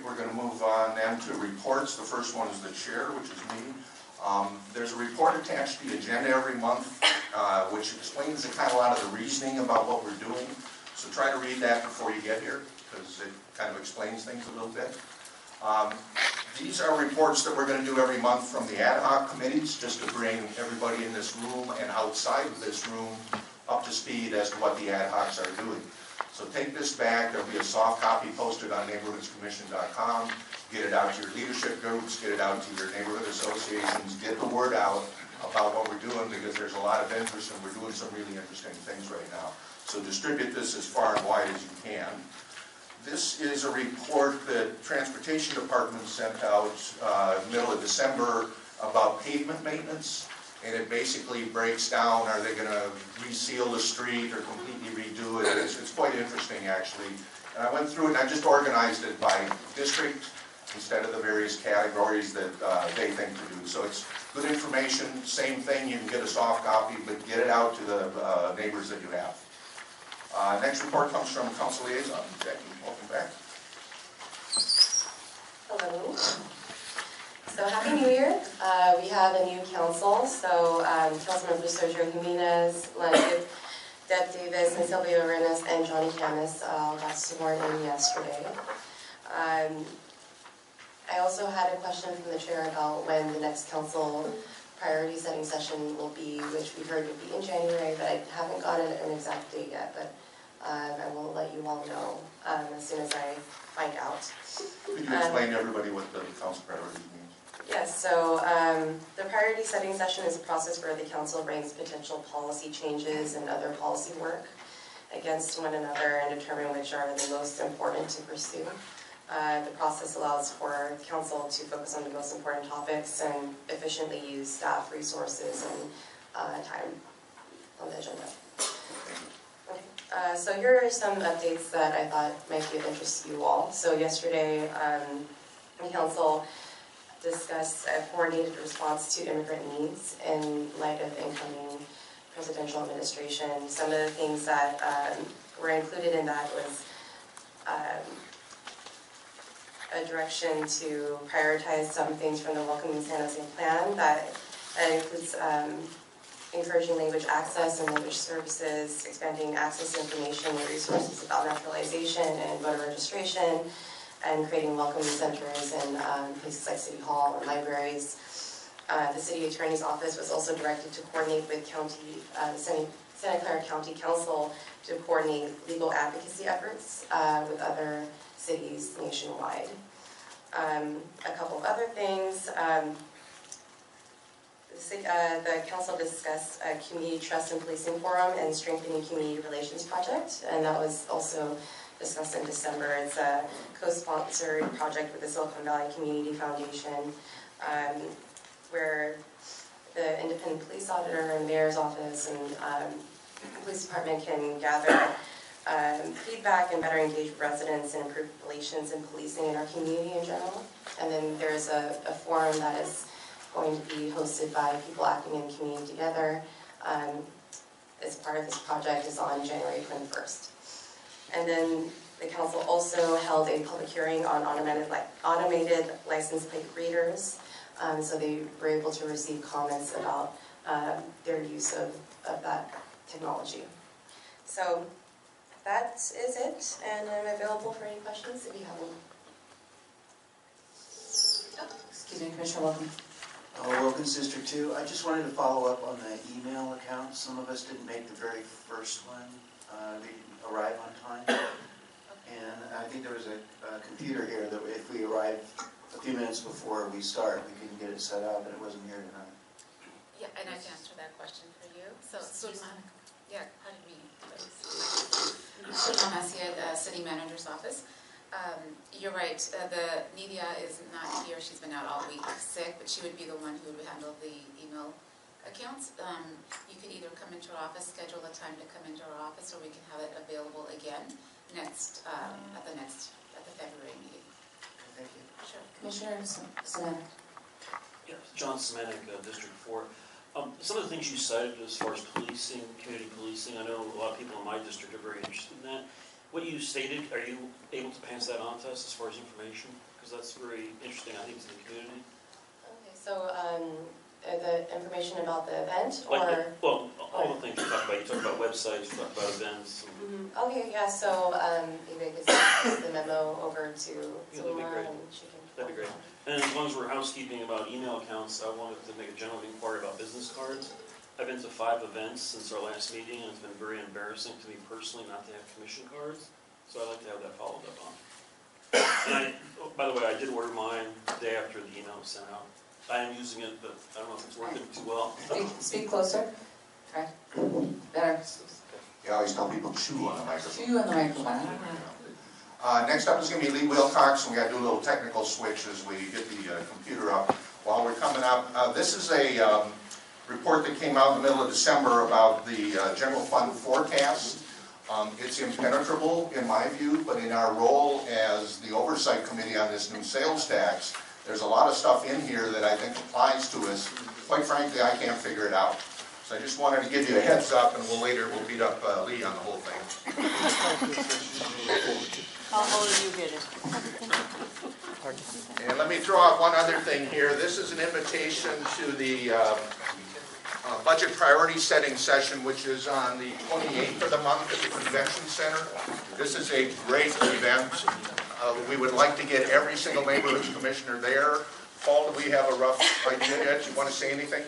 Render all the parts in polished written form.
we're going to move on then to reports. The first one is the chair, which is me. There's a report attached to the agenda every month, which explains a lot of the reasoning about what we're doing. So try to read that before you get here, because it kind of explains things a little bit. These are reports that we're going to do every month from the ad hoc committees, just to bring everybody in this room and outside of this room up to speed as to what the ad hocs are doing. So take this back. There'll be a soft copy posted on neighborhoodscommission.com. Get it out to your leadership groups, get it out to your neighborhood associations, get the word out about what we're doing, because there's a lot of interest and we're doing some really interesting things right now. So distribute this as far and wide as you can. This is a report that Transportation Department sent out middle of December about pavement maintenance. And it basically breaks down, are they going to reseal the street or completely redo it? It's quite interesting, actually. And I went through it and I just organized it by district instead of the various categories that they think to do. So it's good information, same thing, you can get a soft copy, but get it out to the neighbors that you have. Next report comes from Council Liaison. Jackie, welcome back. Hello. So Happy New Year. We have a new council. So Councilmembers Sergio Jimenez, Deb Davis, and Sylvia Arenas, and Johnny Camus got sworn in yesterday. I also had a question from the chair about when the next council priority setting session will be, which we heard would be in January, but I haven't gotten an exact date yet, but I will let you all know as soon as I find out. Could you explain to everybody what the council priorities means? Yes, so the priority setting session is a process where the council brings potential policy changes and other policy work against one another and determine which are the most important to pursue. The process allows for council to focus on the most important topics and efficiently use staff resources and time on the agenda. Okay. So here are some updates that I thought might be of interest to you all. So yesterday, the council discussed a coordinated response to immigrant needs in light of incoming presidential administration. Some of the things that were included in that was a direction to prioritize some things from the Welcoming San Jose Plan that includes encouraging language access and language services, expanding access to information and resources about naturalization and voter registration, and creating welcoming centers in places like City Hall and libraries. The City Attorney's Office was also directed to coordinate with Santa Clara County Council to coordinate legal advocacy efforts with other cities nationwide. A couple of other things. The council discussed a community trust and policing forum and strengthening community relations project, and that was also discussed in December. It's a co-sponsored project with the Silicon Valley Community Foundation, where the independent police auditor and mayor's office and police department can gather feedback and better engage residents and improve relations and policing in our community in general. And then there's a forum that is going to be hosted by people acting in community together as part of this project is on January 21st. And then the council also held a public hearing on automated license plate readers. So they were able to receive comments about their use of that technology. So that is it, and I'm available for any questions if you have them. Excuse me, Commissioner Wilkins. Wilkins, District 2. I just wanted to follow up on the email account. Some of us didn't make the very first one. They didn't arrive on time. And I think there was a computer here that if we arrived a few minutes before we start, we can get it set up, and it wasn't here tonight. Yeah, and I can answer that question for you. So yeah, pardon me, please. Macia, the City Manager's Office. You're right, Nidia is not here. She's been out all week sick, but she would be the one who would handle the email accounts. You could either come into our office, schedule a time to come into our office, or we can have it available again next at the February meeting. Thank you. Sure. Commissioner Semanek. Yeah, John Semanek, District 4. Some of the things you cited as far as policing, community policing, I know a lot of people in my district are very interested in that. what you stated, are you able to pass that on to us as far as information? Because that's very interesting, I think, to the community. Okay, so the information about the event, or? Well, all the things you talked about. You talked about websites, you talked about events. Okay, yeah, so maybe I could send the memo over to Yeah, that'd be Lima great. and she can. That'd be great. And as long as we're housekeeping about email accounts, I wanted to make a general inquiry about business cards. I've been to 5 events since our last meeting, and it's been very embarrassing to me personally not to have commission cards, so I'd like to have that followed up on. And by the way, I did order mine the day after the email was sent out. I am using it, but I don't know if it's working too well. Speak closer. Try. Better. You always tell people chew on the microphone. Chew on the microphone. Next up is going to be Lee Wilcox, and we got to do a little technical switch as we get the computer up while we're coming up. This is a report that came out in the middle of December about the general fund forecast. It's impenetrable in my view, but in our role as the oversight committee on this new sales tax, there's a lot of stuff in here that I think applies to us. Quite frankly, I can't figure it out. So I just wanted to give you a heads up, and we'll beat up Lee on the whole thing. How old are you getting? And let me throw out one other thing here. This is an invitation to the budget priority setting session, which is on the 28th of the month at the convention center. This is a great event. We would like to get every single neighborhood commissioner there. Paul, do we have a rough idea yet? Do you want to say anything?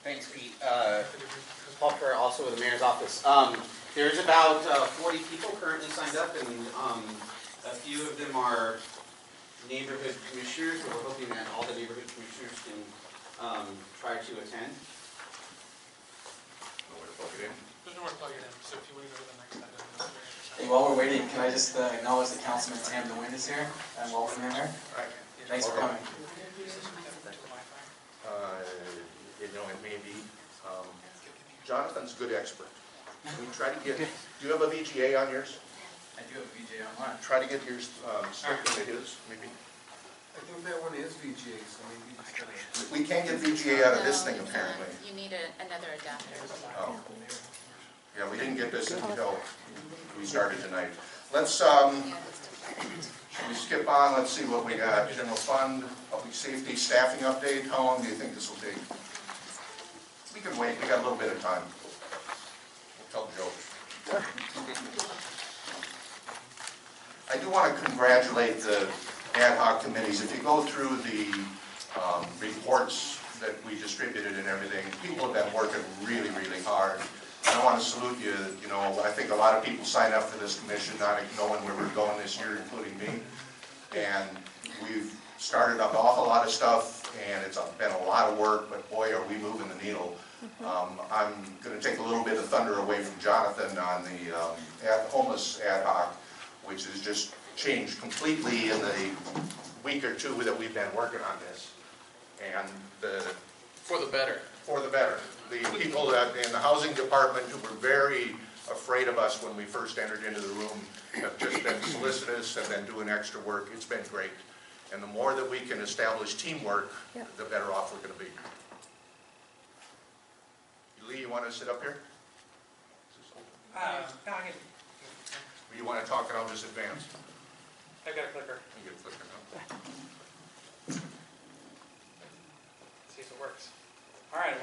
Thanks, Pete. Paul Kerr, also with the mayor's office. There's about 40 people currently signed up, and a few of them are neighborhood commissioners, so we're hoping that all the neighborhood commissioners can try to attend. There's no more plug it in, so if you want to go to the next item, that's very interesting. Hey, while we're waiting, can I just acknowledge that Councilman Tam DeWitt is here and welcome him here. Thanks for coming. It may be. Jonathan's a good expert. We try to get. Do you have a VGA on yours? I do have a VJ online. Try to get yours sticking to his, maybe. I think that one is VGA, so maybe just gotta... We can't get VGA out of this No, thing, you can't. apparently. You need another adapter. Oh. Yeah, we didn't get this until we started tonight. Let's Yeah, that's should we skip on? Let's see what we got. General fund, public safety, staffing update. How long do you think this will take? We can wait. We got a little bit of time. We'll tell jokes. I do want to congratulate the ad hoc committees. If you go through the reports that we distributed and everything, people have been working really, really hard. And I want to salute you. You know, I think a lot of people signed up for this commission not knowing where we're going this year, including me. And we've started up an awful lot of stuff, and it's been a lot of work, but boy, are we moving the needle. I'm going to take a little bit of thunder away from Jonathan on the homeless ad hoc, which has just changed completely in the week or two that we've been working on this. And For the better. for the better. The people in the housing department who were very afraid of us when we first entered into the room have just been solicitous and been doing extra work. It's been great. And the more that we can establish teamwork, the better off we're going to be. Lee, you want to sit up here? No, I can... Or you want to talk and I'll just advance? I've got a clicker. You get a clicker now. See if it works. All right.